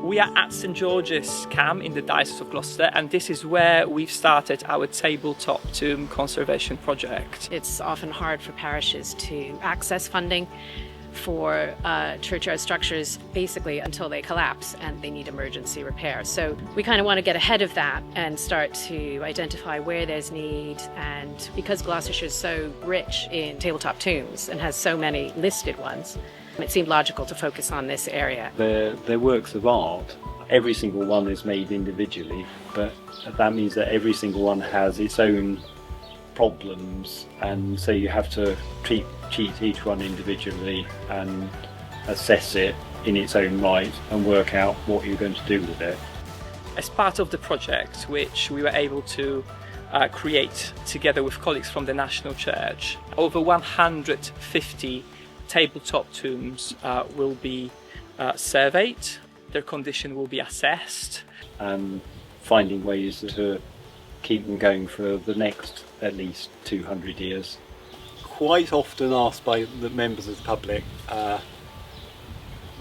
We are at St George's Camp in the Diocese of Gloucester, and this is where we've started our tabletop tomb conservation project. It's often hard for parishes to access funding for churchyard structures basically until they collapse and they need emergency repair. So we kind of want to get ahead of that and start to identify where there's need. And because Gloucestershire is so rich in tabletop tombs and has so many listed ones, it seemed logical to focus on this area. They're works of art. Every single one is made individually, but that means that every single one has its own problems, and so you have to treat each one individually and assess it in its own right and work out what you're going to do with it. As part of the project, which we were able to create together with colleagues from the National Church, over 150 tabletop tombs will be surveyed, their condition will be assessed. And finding ways to keep them going for the next at least 200 years. Quite often asked by the members of the public,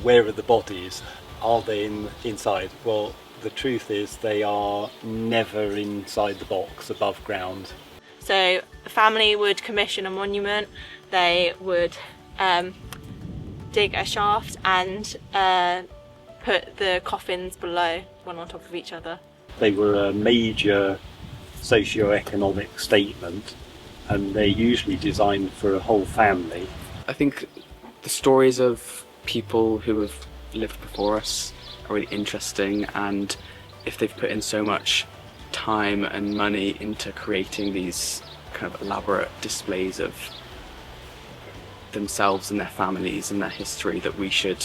where are the bodies? Are they inside? Well, the truth is they are never inside the box above ground. So a family would commission a monument, they would dig a shaft and put the coffins below, one on top of each other. They were a major socio-economic statement, and they're usually designed for a whole family. I think the stories of people who have lived before us are really interesting, and if they've put in so much time and money into creating these kind of elaborate displays of themselves and their families and their history, that we should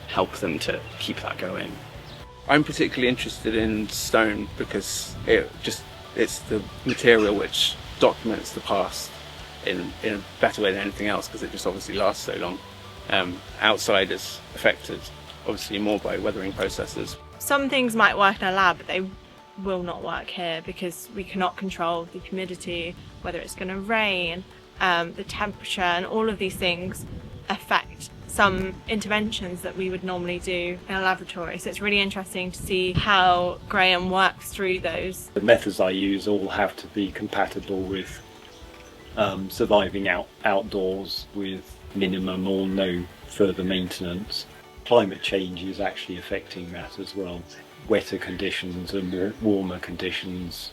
help them to keep that going. I'm particularly interested in stone because it's the material which documents the past in a better way than anything else, because it just obviously lasts so long. Outside is affected obviously more by weathering processes. Some things might work in a lab, but they will not work here because we cannot control the humidity, whether it's going to rain, the temperature, and all of these things affect some interventions that we would normally do in a laboratory. So it's really interesting to see how Graham works through those. The methods I use all have to be compatible with surviving outdoors with minimum or no further maintenance. Climate change is actually affecting that as well. Wetter conditions and warmer conditions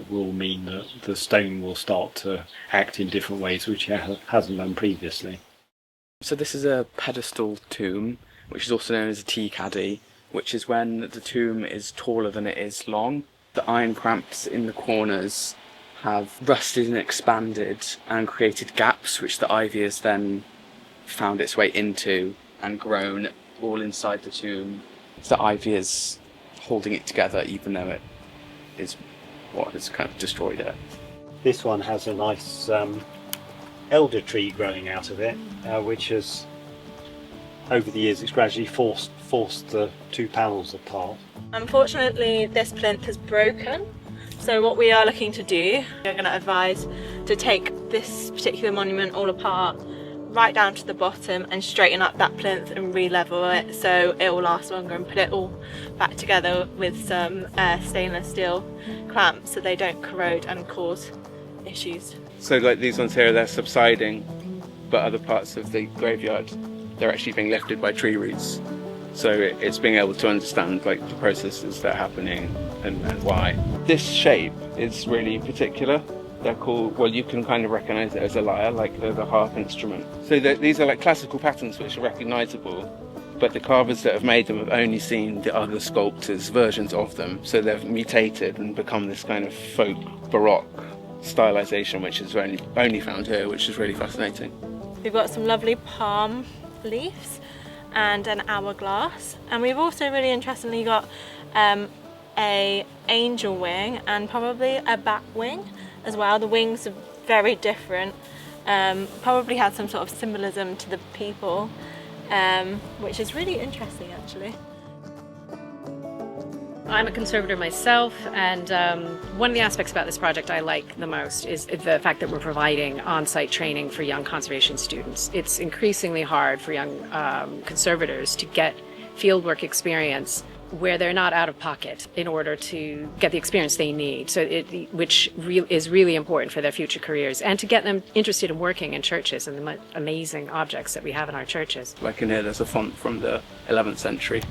will mean that the stone will start to act in different ways which it hasn't done previously. So this is a pedestal tomb, which is also known as a tea caddy, which is when the tomb is taller than it is long. The iron cramps in the corners have rusted and expanded and created gaps which the ivy has then found its way into and grown all inside the tomb. The ivy is holding it together, even though it is what has kind of destroyed it. This one has a nice elder tree growing out of it, which has, over the years, it's gradually forced the two panels apart. Unfortunately, this plinth is broken. So what we are looking to do, we're going to advise to take this particular monument all apart, right down to the bottom, and straighten up that plinth and re-level it so it will last longer, and put it all back together with some stainless steel clamps so they don't corrode and cause issues. So like these ones here, they're subsiding, but other parts of the graveyard, they're actually being lifted by tree roots. So it's being able to understand like the processes that are happening and why. This shape is really particular. They're called, well, you can kind of recognise it as a lyre, like the harp instrument. So these are like classical patterns which are recognisable, but the carvers that have made them have only seen the other sculptors' versions of them. So they've mutated and become this kind of folk baroque stylisation, which is only found here, which is really fascinating. We've got some lovely palm leaves and an hourglass, and we've also really interestingly got a angel wing and probably a bat wing as well. The wings are very different, probably had some sort of symbolism to the people, which is really interesting actually. I'm a conservator myself, and one of the aspects about this project I like the most is the fact that we're providing on-site training for young conservation students. It's increasingly hard for young conservators to get fieldwork experience where they're not out of pocket in order to get the experience they need, which is really important for their future careers, and to get them interested in working in churches and the amazing objects that we have in our churches. Like in here, there's a font from the 11th century,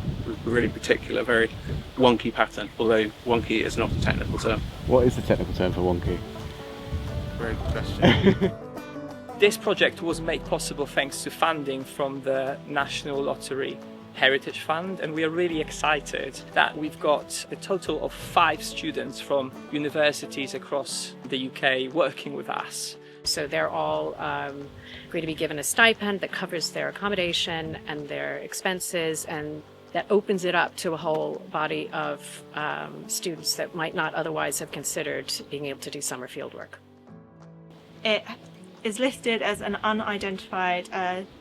really particular, very wonky pattern, although wonky is not a technical term. What is the technical term for wonky? Very good question. This project was made possible thanks to funding from the National Lottery Heritage Fund, and we are really excited that we've got a total of 5 students from universities across the UK working with us. So they're all going to be given a stipend that covers their accommodation and their expenses, and that opens it up to a whole body of students that might not otherwise have considered being able to do summer field work. It is listed as an unidentified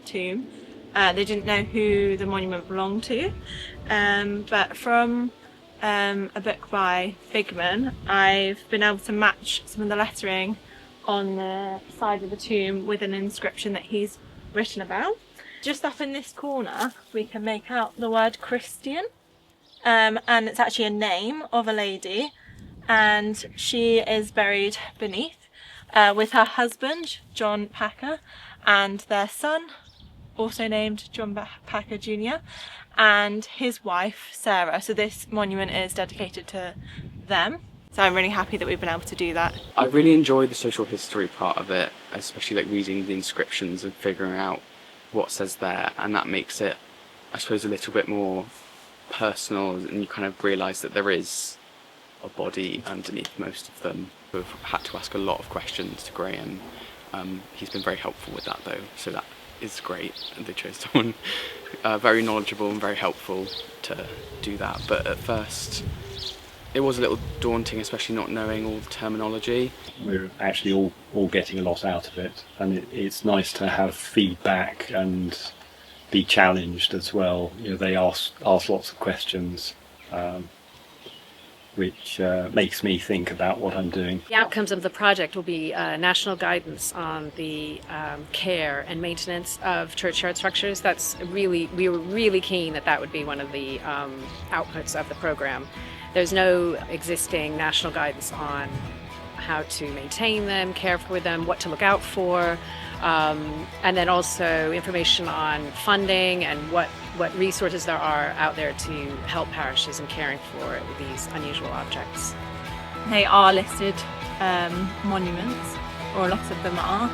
tomb. They didn't know who the monument belonged to, but from a book by Figman, I've been able to match some of the lettering on the side of the tomb with an inscription that he's written about. Just up in this corner we can make out the word Christian, and it's actually a name of a lady, and she is buried beneath with her husband John Packer and their son, also named John Packer Jr., and his wife Sarah. So this monument is dedicated to them. So I'm really happy that we've been able to do that. I really enjoy the social history part of it, especially like reading the inscriptions and figuring out what says there, and that makes it, I suppose, a little bit more personal, and you kind of realise that there is a body underneath most of them. We've had to ask a lot of questions to Graham. He's been very helpful with that though, so that is great, and they chose someone very knowledgeable and very helpful to do that. But at first it was a little daunting, especially not knowing all the terminology. We're actually all getting a lot out of it, and it's nice to have feedback and be challenged as well. You know, they ask lots of questions, which makes me think about what I'm doing. The outcomes of the project will be national guidance on the care and maintenance of churchyard structures. We were really keen that would be one of the outputs of the program. There's no existing national guidance on how to maintain them, care for them, what to look out for, and then also information on funding and what resources there are out there to help parishes in caring for these unusual objects. They are listed monuments, or a lot of them are.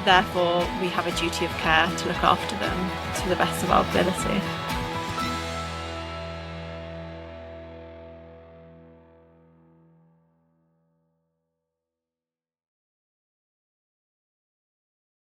Therefore, we have a duty of care to look after them to the best of our ability.